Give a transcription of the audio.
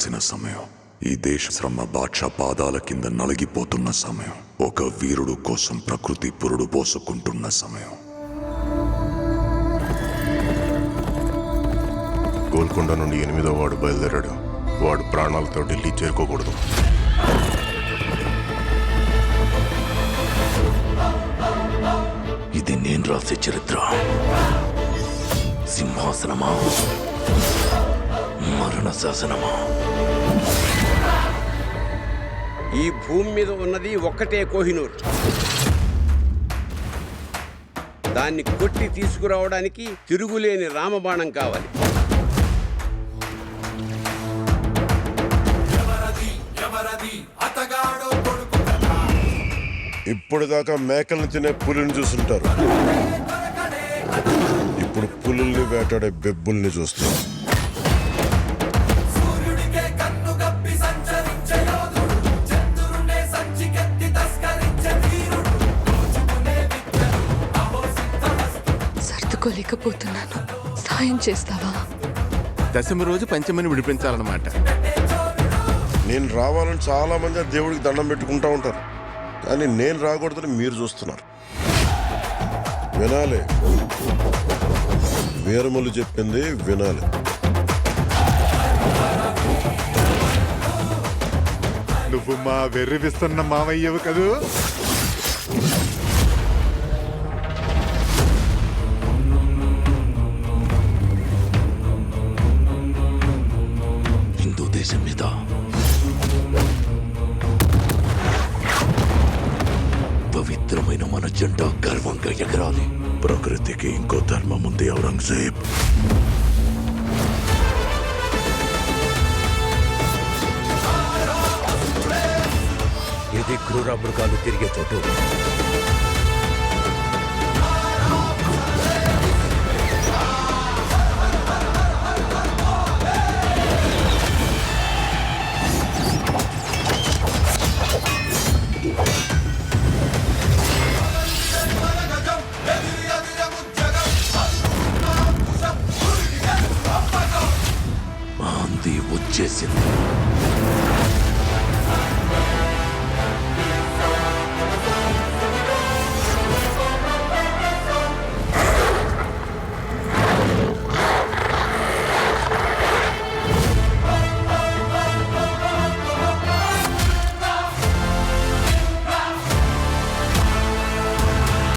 సమయం ఈ దేశ శ్రమ బాద్షా పాదాల కింద నలిగిపోతున్న సమయం. ఒక వీరుడు కోసం ప్రకృతి పురుడు పోసుకుంటున్న సమయం. గోల్కొండ నుండి 8వ వాడు బయలుదేరాడు. వాడు ప్రాణాలతో ఢిల్లీ చేరుకోకూడదు. ఇది నేను రాసే చరిత్ర. సింహాసనమా, మరణ శాసనమా? ఈ భూమి మీద ఉన్నది ఒక్కటే కోహినూర్. దాన్ని కొట్టి తీసుకురావడానికి తిరుగులేని రామబాణం కావాలి. ఇప్పటిదాకా మేకల్ని తినే పులిని చూస్తుంటారు. ఇప్పుడు పులుల్ని వేటాడే బెబ్బుల్ని చూస్తారు. సర్దుకోలేకపోతున్నాను, సాయం చేస్తావా? దశమి రోజు పంచమిని విడిపించాలన్నమాట. నేను రావాలని చాలా మంది దేవుడికి దండం పెట్టుకుంటా ఉంటారు, కానీ నేను రాకూడదని మీరు చూస్తున్నారు. వినాలి, వీరములు చెప్పింది వినాలి. నువ్వు మా వెర్రివిస్తున్న మామయ్యవు కదూ. హిందూ దేశం మీద పవిత్రమైన మన జెండా గర్వంగా ఎగరాలి. ప్రకృతికి ఇంకో ధర్మం ఉంది ఔరంగజేబ్. ఇది క్రూర మృగాలు తిరిగే చోటు. ఆంది వచ్చేసింది.